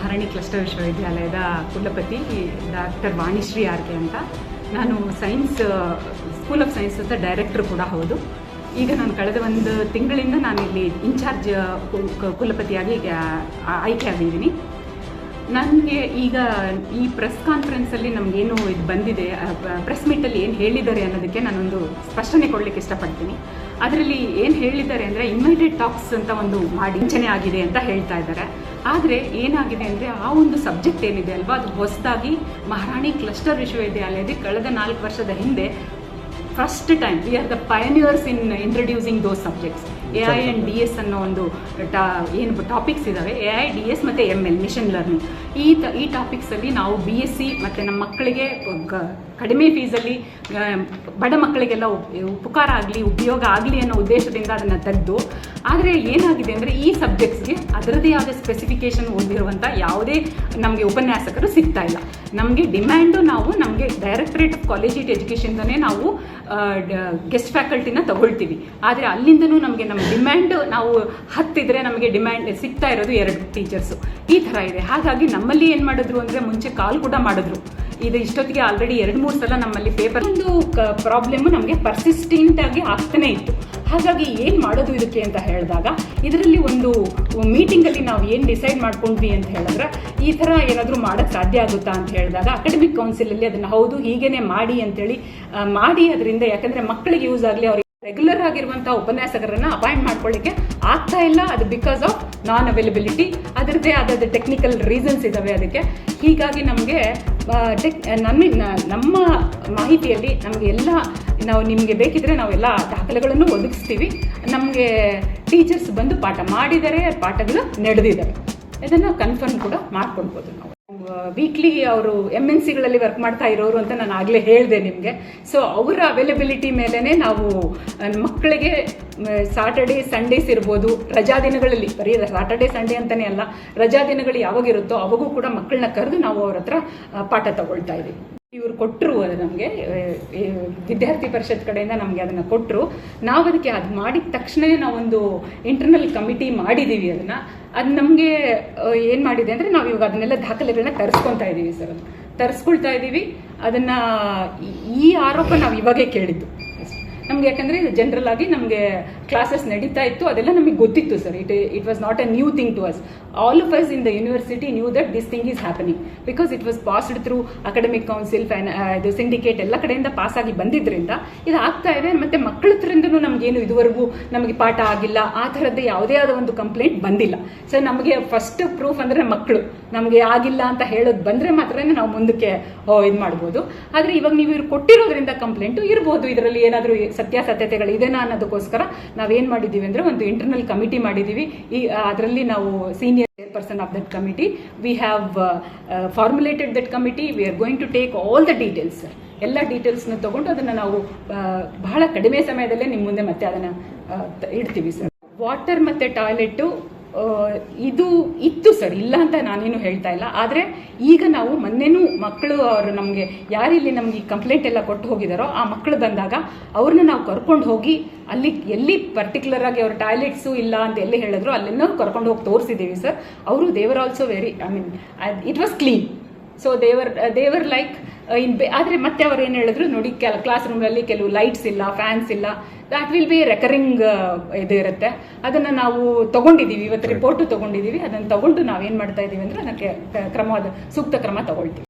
ಮಹಾರಾಣಿ cluster ವಿಶ್ವವಿದ್ಯಾಲಯದ ಕುಲಪತಿ doctor Vanishree RK ಅಂತ. ನಾನು ಸ್ಕೂಲ್ ಆಫ್ ಸೈನ್ಸ್ ಅಂತ ಡೈರೆಕ್ಟರ್ ಕೂಡ ಹೌದು. ಈಗ ನಾನು ಕಳೆದ ಒಂದು ತಿಂಗಳಿಂದ ನಾನು ಇಲ್ಲಿ ಇನ್ಚಾರ್ಜ್ ಕುಲಪತಿಯಾಗಿ ಆಯ್ಕೆ ಆಗಿದ್ದೀನಿ. ನನಗೆ ಈಗ ಈ ಪ್ರೆಸ್ ಕಾನ್ಫರೆನ್ಸಲ್ಲಿ ನಮಗೇನು ಇದು ಬಂದಿದೆ, ಪ್ರೆಸ್ ಮೀಟಲ್ಲಿ ಏನು ಹೇಳಿದ್ದಾರೆ ಅನ್ನೋದಕ್ಕೆ ನಾನೊಂದು ಸ್ಪಷ್ಟನೆ ಕೊಡಲಿಕ್ಕೆ ಇಷ್ಟಪಡ್ತೀನಿ. ಅದರಲ್ಲಿ ಏನು ಹೇಳಿದ್ದಾರೆ ಅಂದರೆ ಇನ್ವೈಟೆಡ್ ಟಾಕ್ಸ್ ಅಂತ ಒಂದು ಮಾಡಿ ಯೋಚನೆ ಆಗಿದೆ ಅಂತ ಹೇಳ್ತಾ ಇದ್ದಾರೆ. ಆದರೆ ಏನಾಗಿದೆ ಅಂದರೆ ಆ ಒಂದು ಸಬ್ಜೆಕ್ಟ್ ಏನಿದೆ ಅಲ್ವಾ, ಅದು ಹೊಸದಾಗಿ ಮಹಾರಾಣಿ ಕ್ಲಸ್ಟರ್ ವಿಶ್ವವಿದ್ಯಾಲಯದಲ್ಲಿ ಕಳೆದ 4 ವರ್ಷದ ಹಿಂದೆ first time we are the ಪಯನಿಯರ್ಸ್ in introducing those subjects. AI and DS ಅನ್ನೋ ಒಂದು ಏನು ಟಾಪಿಕ್ಸ್ ಇದ್ದಾವೆ, AI, DS ಮತ್ತು ML ಮಿಷನ್ ಲರ್ನಿಂಗ್. ಈ ಟಾಪಿಕ್ಸಲ್ಲಿ ನಾವು BSc ಮತ್ತು ನಮ್ಮ ಮಕ್ಕಳಿಗೆ ಕಡಿಮೆ ಫೀಸಲ್ಲಿ ಬಡ ಮಕ್ಕಳಿಗೆಲ್ಲ ಉಪಕಾರ ಆಗಲಿ, ಉಪಯೋಗ ಆಗಲಿ ಅನ್ನೋ ಉದ್ದೇಶದಿಂದ ಅದನ್ನು ತೆಗೆದು, ಆದರೆ ಏನಾಗಿದೆ ಅಂದರೆ ಈ ಸಬ್ಜೆಕ್ಟ್ಸ್ಗೆ ಅದರದೇ ಆದ ಸ್ಪೆಸಿಫಿಕೇಷನ್ ಓದಿರುವಂಥ ಯಾವುದೇ ನಮಗೆ ಉಪನ್ಯಾಸಕರು ಸಿಗ್ತಾ ಇಲ್ಲ. ನಮಗೆ ಡಿಮ್ಯಾಂಡು ನಮಗೆ ಡೈರೆಕ್ಟರೇಟ್ ಆಫ್ ಕಾಲೇಜ್ ಎಜುಕೇಷನ್ದನೇ ನಾವು ಗೆಸ್ಟ್ ಫ್ಯಾಕಲ್ಟಿನ ತಗೊಳ್ತೀವಿ. ಆದರೆ ಅಲ್ಲಿಂದನೂ ನಮಗೆ ನಮ್ಮ ಡಿಮ್ಯಾಂಡ್ ನಾವು ಹತ್ತಿದ್ರೆ ನಮಗೆ ಡಿಮ್ಯಾಂಡ್ ಸಿಗ್ತಾ ಇರೋದು 2 ಟೀಚರ್ಸು. ಈ ಥರ ಇದೆ. ಹಾಗಾಗಿ ನಮ್ಮಲ್ಲಿ ಏನು ಮಾಡಿದ್ರು ಅಂದರೆ ಮುಂಚೆ ಕಾಲ್ ಕೂಡ ಮಾಡಿದ್ರು. ಇದು ಇಷ್ಟೊತ್ತಿಗೆ ಆಲ್ರೆಡಿ 2-3 ಸಲ ನಮ್ಮಲ್ಲಿ ಪೇಪರ್ ಒಂದು ಪ್ರಾಬ್ಲಮ್ಮು ನಮಗೆ ಪರ್ಸಿಸ್ಟೆಂಟ್ ಆಗಿ ಆಗ್ತಾನೆ ಇತ್ತು. ಹಾಗಾಗಿ ಏನು ಮಾಡೋದು ಇದಕ್ಕೆ ಅಂತ ಹೇಳಿದಾಗ, ಇದರಲ್ಲಿ ಒಂದು ಮೀಟಿಂಗಲ್ಲಿ ನಾವು ಏನು ಡಿಸೈಡ್ ಮಾಡ್ಕೊಂಡ್ವಿ ಅಂತ ಹೇಳಿದ್ರೆ, ಈ ಥರ ಏನಾದರೂ ಮಾಡೋಕ್ಕೆ ಸಾಧ್ಯ ಆಗುತ್ತಾ ಅಂತ ಹೇಳಿದಾಗ ಅಕಾಡೆಮಿಕ್ ಕೌನ್ಸಿಲಲ್ಲಿ ಅದನ್ನು ಹೌದು ಹೀಗೇ ಮಾಡಿ ಅಂತೇಳಿ ಮಾಡಿ, ಅದರಿಂದ ಯಾಕಂದರೆ ಮಕ್ಕಳಿಗೆ ಯೂಸ್ ಆಗಲಿ, ಅವ್ರಿಗೆ ರೆಗ್ಯುಲರ್ ಆಗಿರುವಂಥ ಉಪನ್ಯಾಸಕರನ್ನು ಅಪಾಯಿಂಟ್ ಮಾಡ್ಕೊಳ್ಳಿಕ್ಕೆ ಆಗ್ತಾ ಇಲ್ಲ. ಅದು ಬಿಕಾಸ್ ಆಫ್ ನಾನ್ ಅವೈಲಬಿಲಿಟಿ. ಅದರದ್ದೇ ಆದ ಟೆಕ್ನಿಕಲ್ ರೀಸನ್ಸ್ ಇದ್ದಾವೆ ಅದಕ್ಕೆ. ಹೀಗಾಗಿ ನಮಗೆ ನಮ್ಮ ಮಾಹಿತಿಯಲ್ಲಿ ನಮಗೆ ಎಲ್ಲ ನಾವು ನಿಮಗೆ ಬೇಕಿದ್ರೆ ನಾವೆಲ್ಲ ದಾಖಲೆಗಳನ್ನು ಒದಗಿಸ್ತೀವಿ. ನಮಗೆ ಟೀಚರ್ಸ್ ಬಂದು ಪಾಠ ಮಾಡಿದ್ದಾರೆ, ಪಾಠಗಳು ನಡೆದಿದ್ದಾರೆ, ಇದನ್ನು ಕನ್ಫರ್ಮ್ ಕೂಡ ಮಾಡ್ಕೊಳ್ಬೋದು. ನಾವು ವೀಕ್ಲಿ ಅವರು MNCಗಳಲ್ಲಿ ವರ್ಕ್ ಮಾಡ್ತಾ ಇರೋರು ಅಂತ ನಾನು ಆಗಲೇ ಹೇಳಿದೆ ನಿಮಗೆ. ಸೊ ಅವರ ಅವೈಲಬಿಲಿಟಿ ಮೇಲೇ ನಾವು ಮಕ್ಕಳಿಗೆ ಸಾಟರ್ಡೇ ಸಂಡೇಸ್ ಇರ್ಬೋದು, ರಜಾ ದಿನಗಳಲ್ಲಿ, ಬರೀ ಸಾಟರ್ಡೇ ಸಂಡೇ ಅಂತಲೇ ಅಲ್ಲ, ರಜಾ ದಿನಗಳು ಯಾವಾಗಿರುತ್ತೋ ಅವಾಗೂ ಕೂಡ ಮಕ್ಕಳನ್ನ ಕರೆದು ನಾವು ಅವ್ರ ಹತ್ರ ಪಾಠ ತಗೊಳ್ತಾ ಇದ್ದೀವಿ. ಇವರು ಕೊಟ್ಟರು, ಅದು ನಮಗೆ ವಿದ್ಯಾರ್ಥಿ ಪರಿಷತ್ ಕಡೆಯಿಂದ ನಮಗೆ ಅದನ್ನು ಕೊಟ್ಟರು. ನಾವು ಅದಕ್ಕೆ ಅದು ಮಾಡಿದ ತಕ್ಷಣ ನಾವೊಂದು ಇಂಟರ್ನಲ್ ಕಮಿಟಿ ಮಾಡಿದ್ದೀವಿ. ಅದು ನಮಗೆ ಏನು ಮಾಡಿದೆ ಅಂದರೆ, ನಾವು ಇವಾಗ ಅದನ್ನೆಲ್ಲ ದಾಖಲೆಗಳನ್ನ ತರಿಸ್ಕೊತಾ ಇದ್ದೀವಿ ಸರ್. ತರಿಸ್ಕೊಳ್ತಾ ಇದ್ದೀವಿ ಅದನ್ನು. ಈ ಆರೋಪ ನಾವು ಇವಾಗೇ ಕೇಳಿದ್ದು ನಮಗೆ, ಯಾಕಂದರೆ ಜನರಲ್ ಆಗಿ ನಮಗೆ ಕ್ಲಾಸಸ್ ನಡೀತಾ ಇತ್ತು, ಅದೆಲ್ಲ ನಮಗೆ ಗೊತ್ತಿತ್ತು sir. It was not a new thing to us. All of us in the university knew that this thing is happening because it was passed through academic council, ಇದು ಸಿಂಡಿಕೇಟ್ ಎಲ್ಲ ಕಡೆಯಿಂದ ಪಾಸಾಗಿ ಬಂದಿದ್ದರಿಂದ ಇದು ಆಗ್ತಾ ಇದೆ. ಮತ್ತು ಮಕ್ಕಳ ಹತ್ರದಿಂದನೂ ನಮಗೇನು ಇದುವರೆಗೂ ನಮಗೆ ಪಾಠ ಆಗಿಲ್ಲ, ಆ ಥರದ್ದು ಯಾವುದೇ ಆದ ಒಂದು ಕಂಪ್ಲೇಂಟ್ ಬಂದಿಲ್ಲ. ಸೊ ನಮಗೆ ಫಸ್ಟ್ ಪ್ರೂಫ್ ಅಂದರೆ ಮಕ್ಕಳು ನಮಗೆ ಆಗಿಲ್ಲ ಅಂತ ಹೇಳೋದು ಬಂದರೆ ಮಾತ್ರ ನಾವು ಮುಂದಕ್ಕೆ ಇದು ಮಾಡ್ಬೋದು. ಆದರೆ ಇವಾಗ ನೀವು ಇವ್ರು ಕೊಟ್ಟಿರೋದ್ರಿಂದ ಕಂಪ್ಲೇಂಟು ಇರ್ಬೋದು, ಇದರಲ್ಲಿ ಏನಾದರೂ ಸತ್ಯಾಸತ್ಯತೆಗಳು ಇದೆನಾ ಅನ್ನೋದಕ್ಕೋಸ್ಕರ ನಾವೇನು ಮಾಡಿದ್ದೀವಿ ಅಂದರೆ ಒಂದು ಇಂಟರ್ನಲ್ ಕಮಿಟಿ ಮಾಡಿದ್ದೀವಿ. ಅದರಲ್ಲಿ ನಾವು senior chairperson of that committee, we have formulated that committee. We are going to take all the details, ಎಲ್ಲ ಡೀಟೇಲ್ಸ್ನ ತೊಗೊಂಡು ಅದನ್ನು ನಾವು ಬಹಳ ಕಡಿಮೆ ಸಮಯದಲ್ಲೇ ನಿಮ್ಮ ಮುಂದೆ ಮತ್ತೆ ಅದನ್ನು ಇಡ್ತೀವಿ ಸರ್. ವಾಟರ್ ಮತ್ತು ಟಾಯ್ಲೆಟು ಇದು ಇತ್ತು ಸರ್, ಇಲ್ಲ ಅಂತ ನಾನೇನು ಹೇಳ್ತಾ ಇಲ್ಲ. ಆದರೆ ಈಗ ನಾವು ಮೊನ್ನೆನೂ ಮಕ್ಕಳು ಅವರು ನಮಗೆ ಯಾರಿಲ್ಲಿ ನಮಗೆ ಕಂಪ್ಲೇಂಟ್ ಎಲ್ಲ ಕೊಟ್ಟು ಹೋಗಿದ್ದಾರೋ ಆ ಮಕ್ಕಳು ಬಂದಾಗ ಅವ್ರನ್ನ ನಾವು ಕರ್ಕೊಂಡು ಹೋಗಿ ಅಲ್ಲಿ ಎಲ್ಲಿ ಪರ್ಟಿಕ್ಯುಲರ್ ಆಗಿ ಅವ್ರ ಟಾಯ್ಲೆಟ್ಸು ಇಲ್ಲ ಅಂತ ಎಲ್ಲಿ ಹೇಳಿದ್ರು ಅಲ್ಲೆಲ್ಲ ಕರ್ಕೊಂಡು ಹೋಗಿ ತೋರಿಸಿದ್ದೀವಿ ಸರ್. ಅವರು ದೇವರ್ also very, it was clean. So ದೇವರ್ ಲೈಕ್ ಆದರೆ ಮತ್ತೆ ಅವ್ರು ಏನು ಹೇಳಿದ್ರು ನೋಡಿ, ಕ್ಲಾಸ್ ರೂಮಲ್ಲಿ ಕೆಲವು ಲೈಟ್ಸ್ ಇಲ್ಲ, ಫ್ಯಾನ್ಸ್ ಇಲ್ಲ, ದ್ಯಾಟ್ ವಿಲ್ ಬಿ ರೆಕರಿಂಗ್ ಇದು ಇರುತ್ತೆ. ಅದನ್ನು ನಾವು ತೊಗೊಂಡಿದ್ದೀವಿ, ಇವತ್ತು ರಿಪೋರ್ಟು ತೊಗೊಂಡಿದ್ದೀವಿ. ಅದನ್ನು ತೊಗೊಂಡು ನಾವೇನು ಮಾಡ್ತಾ ಇದ್ದೀವಿ ಅಂದರೆ ಅದಕ್ಕೆ ಸೂಕ್ತ ಕ್ರಮ ತೊಗೊಳ್ತೀವಿ.